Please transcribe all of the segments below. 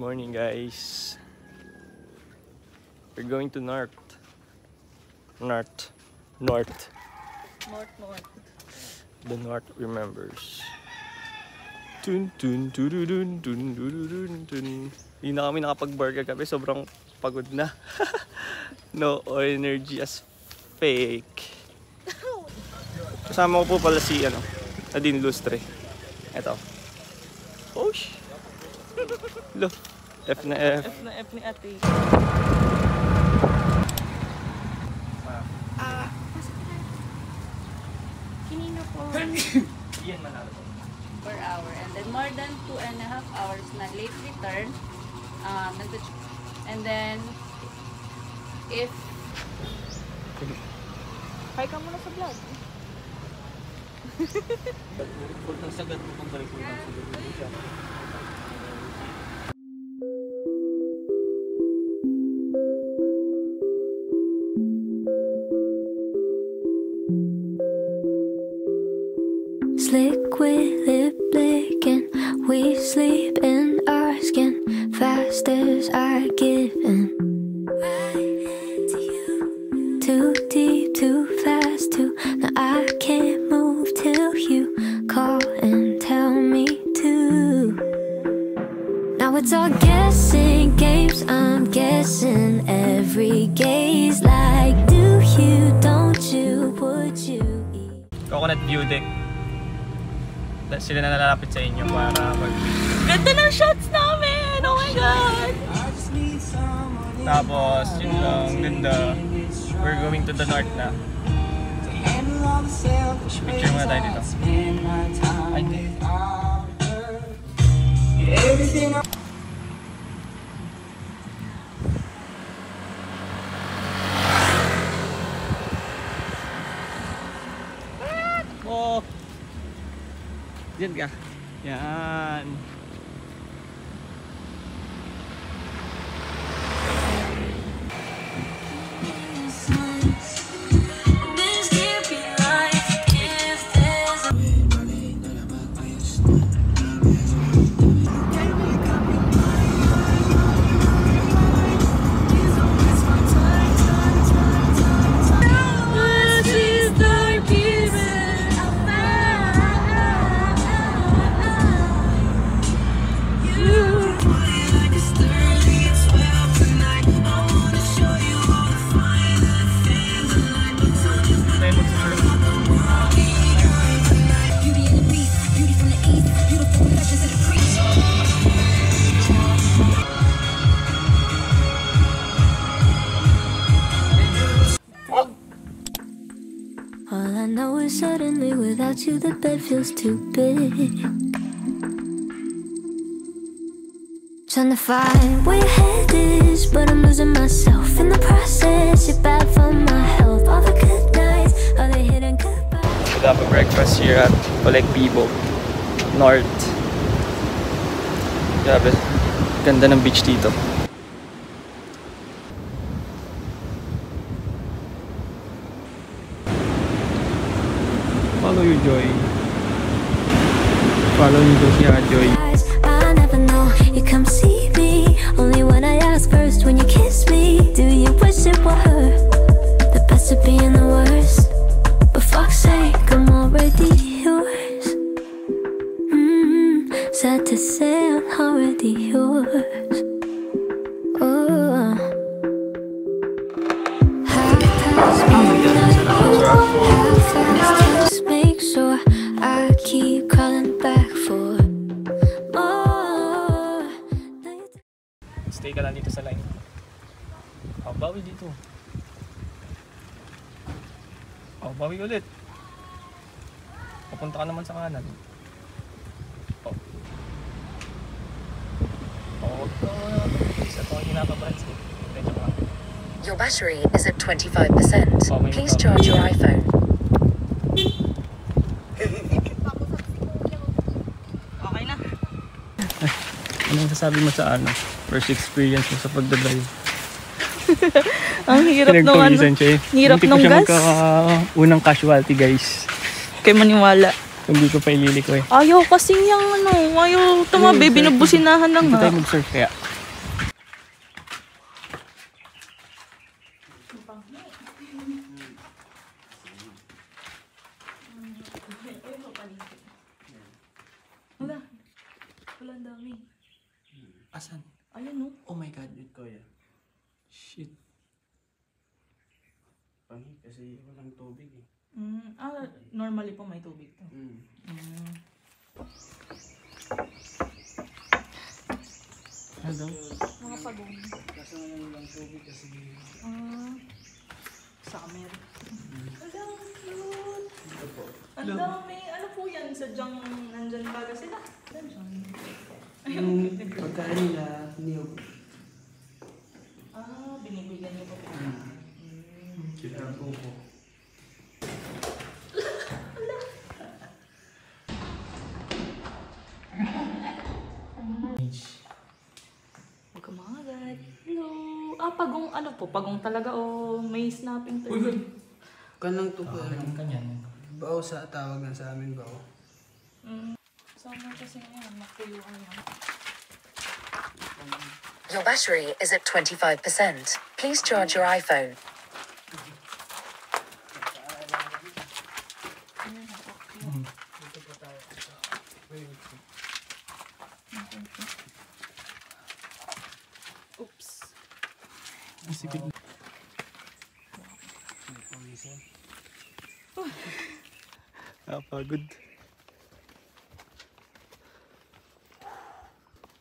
morning, guys. We're going to North. The North remembers. Tun tun tududun tun tududun tun. Hindi na kami nakapag-burger kami, sobrang pagod na. No energy as fake. Kasama ko po pala si Nadine Lustre. Eto. Osh. Look. F na F. F na F ni ate. Kinino po. Iyan manalo po. Per hour. And then more than 2.5 hours na late return. And then, if... Hi ka muna sa vlog. Huwag nang sagat mo kung balik mo nang sagat mo siya. Slick with lip licking, we sleep in our skin, fast as I give in. Too deep, too fast, too. Now I can't move till you call and tell me to. Now it's all guessing games, I'm guessing every gaze like do you, don't you, would you eat? Coconut view deck. Sila na nalalapit sa inyo para Ganda ng shots namin! Oh my God! Tapos, yun lang, ganda. We're going to the North na. Picture muna tayo dito. Ay, hindi. Oh! Diyan ka. Yan. All I know is suddenly without you the bed feels too big. Trying to find where your head is, but I'm losing myself in the process. You're bad for my health. All the good nights, all the hidden goodbyes. We'll have a breakfast here at Collectivo North. Grabe, ganda ng beach dito. Follow you, Joy. Follow you, Joy. I never know, you come see me only when I ask first. When you kiss me, do you wish it were her? The best of being the worst, but fuck's sake, I'm already yours. Sad to say, I'm already yours. Oh, half past midnight, half fast. Make sure I keep calling back for more. Stay ka lang dito sa line. Oh, bawi dito. Oh, bawi ulit. Papunta ka naman sa kanan. Oh. Oh, isa to ang kinapabrands ko. Your battery is at 25%. Please charge your iPhone. Okay na. Anong sasabi mo sa first experience mo sa pagdadrive? Ang hirap nung hirap nung gas. Unang casualty, guys. Kay maniwala. Hindi ko pa ililiko eh. Ayaw kasi yung ayaw tumabi, binubusinahan lang Hindi ha. tayo mag-surf kaya. panghi. Ayun mo paligid. Wala. Wala ang dami. Asan? Ayun no. Oh my God. Shit. Panghi kasi walang tubig eh. Normally po may tubig to. Ano daw? Mga pagong. Kaso ngayon walang tubig kasi Summer. Ang cute. Ang dami. Ano po yan? Sadyang nandyan baga sila. yung pagkain nila niyog. Binibigyan niyo po. Kaya buko. Huwag ka mga agad. Hello. Pagong ano po? Pagong talaga o may snapping to? Kanang to po. Kanyan. Bao sa tawag nga sa amin bao. Summer kasi ngayon. Makuyuan yan. Your battery is at 25%. Please charge your iPhone. Oops. Sige. Pagod.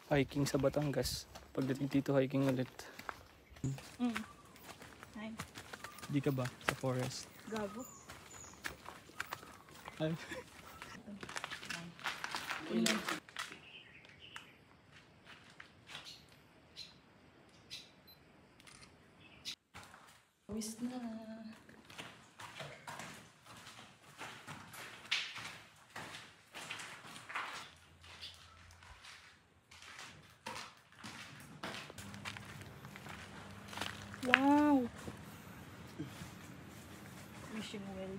Hiking sa Batangas. Pagdating dito, hiking ulit. Hi. Di ka ba sa forest? Gago. Ay. Pawis na. Wow. Wishing well.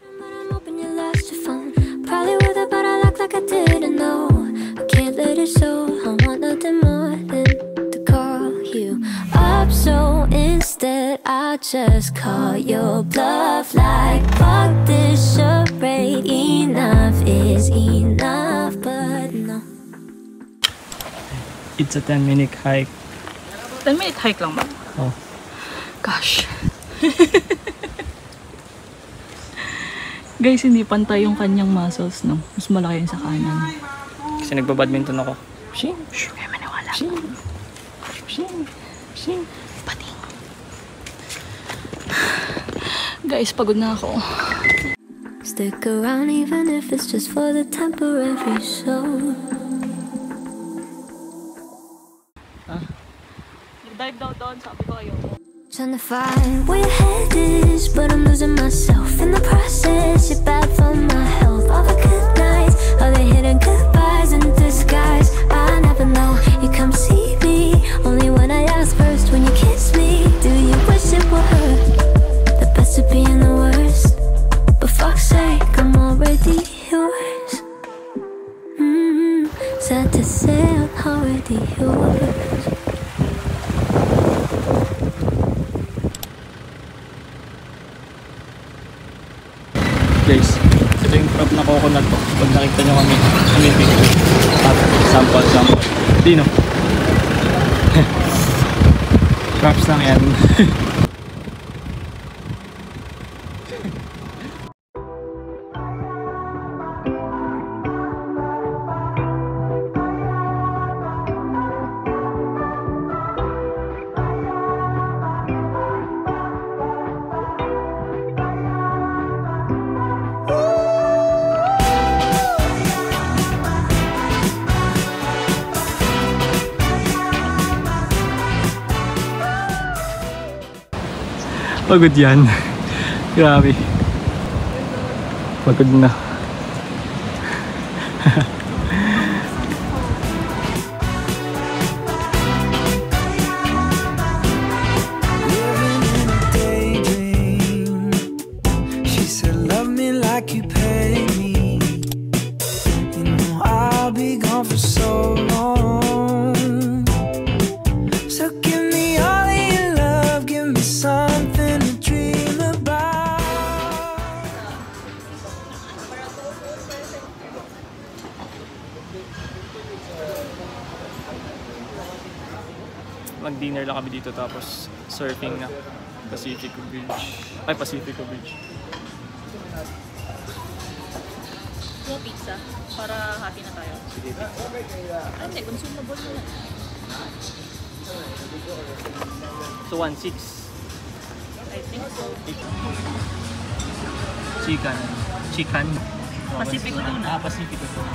But I'm hoping you lost your phone. Probably with it, but I act like I didn't know. I can't let it show. I want nothing more than to call you up. So instead, I just call your bluff. Like, fuck this charade. Enough is enough, but no. It's a 10-minute hike. 10-minute hike lang ba? Oh. Gosh. Guys, hindi pantay yung kanyang muscles, no? Mas malaki yun sa kanan. Kasi nagbabadminton ako. Shing! Kaya maniwala. Shing! Shing! Shing! Pating! Guys, pagod na ako. Stick around even if it's just for the temporary show. Dive down, sabi ko ayoko. Trying to find where your head is, but I'm losing myself in the process. You're bad for my health. All the good nights, all the hidden goodbyes in disguise. I never know, you come see me only when I ask first. When you kiss me, do you wish it were the best of being the worst? But fuck's sake, I'm already yours. Sad to say, I'm already yours. Guys, ito yung crop na coconut to. Pag nakita nyo kami picture. At sample. Dino. Crops lang yan. Pagod yan. Grabe. Pagod na. Living in a daydream. She said, love me like you pay me. You know I'll be gone for so long. So give me all of your love, give me some. lang kami dito tapos surfing na. Pacifico Beach. Ay, Pacifico Beach. Yung pizza, para happy na tayo. Ay, hindi, consumable na. So, 1.6. I think so. Chicken. Chicken. Pacifico Tuna. Pacifico Tuna.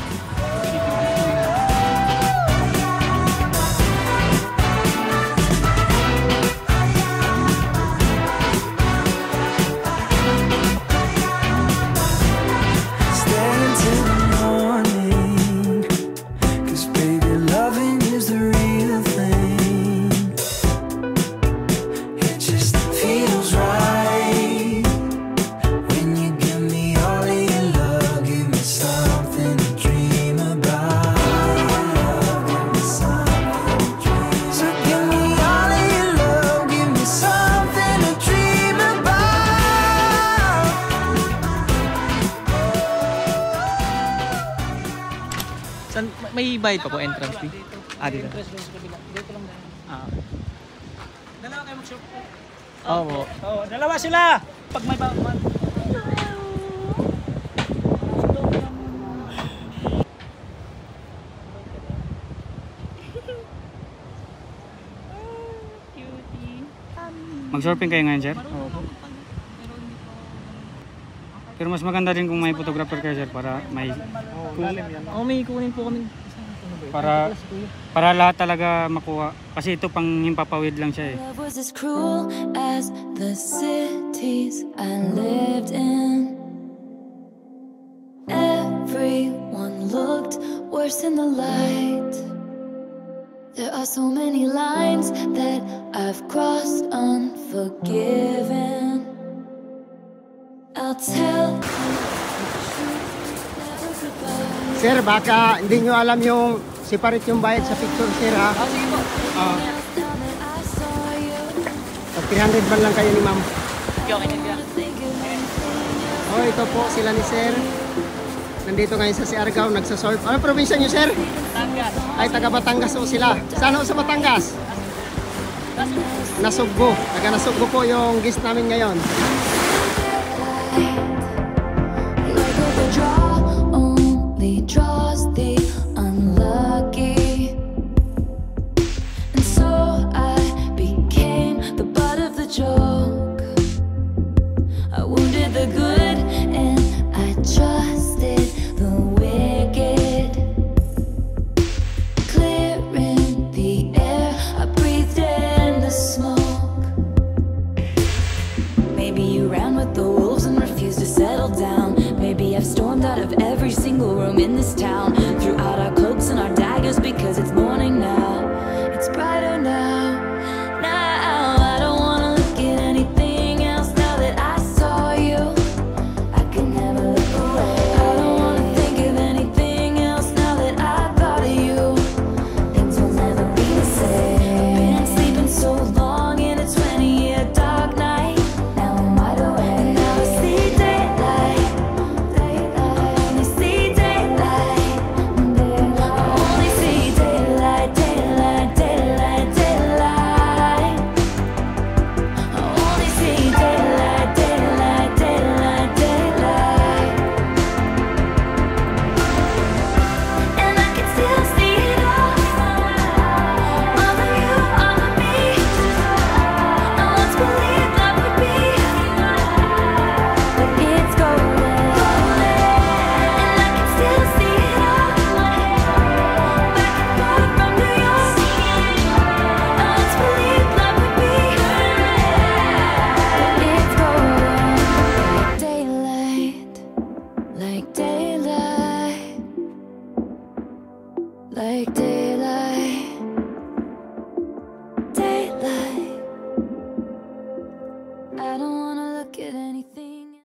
May bayad pa po entrance fee? Dito. Dito lang dahil. Dalawa kayo mag-shop. Oo. Oo, dalawa sila! Pag may bawang. Mag-surfing kayo ngayon, sir? Pero mas maganda din kung may photographer kayo, sir, para may May kunin po kami. para lahat talaga makuha. Kasi ito pang himpapawid lang siya eh. Love was as cruel as the cities I lived in. Everyone looked worse in the light. There are so many lines that I've crossed unforgiven. I'll tell you the truth, never goodbye. Sir, baka hindi nyo alam yung separate yung bayad sa picture, sir, ha? Sige po. Now that I saw you, Pag 300 man lang kayo ni ma'am. Okay, okay. think of anything else. Oh, ito po sila ni sir. Nandito ngayon sa Siargao, nagsasurf. Ano probinsya nyo, sir? Batangas. Ay, taga Batangas po sila. Saan ho sa Batangas? Nasugbo. Taga Nasugbo po yung guest namin ngayon. Like a draw only draws the unlucky, and so I became the butt of the joke. I wounded the good and I trusted the wicked. Clearing the air, I breathed in the smoke. Maybe you ran with the wolves and refused to settle down. Maybe I've stormed out of every single room in this town, threw out our cloaks and our daggers because it's morning now. It's brighter now. Now I don't wanna look at anything else now that I saw you. I can never look away. I don't wanna think of anything else now that I thought of you. Things will never be the same. I've been sleeping so long in a 20-year dark night. Now I'm wide awake. Now I see daylight. I only see daylight. I only see daylight, daylight, daylight, daylight. I only see daylight, daylight, daylight, daylight. And I can still see it all. All of you, all of me. I once believed love would be, but it's golden. And I can still see it all. Back and forth from New York. I once believed love would be, but it's golden. Like daylight, like daylight.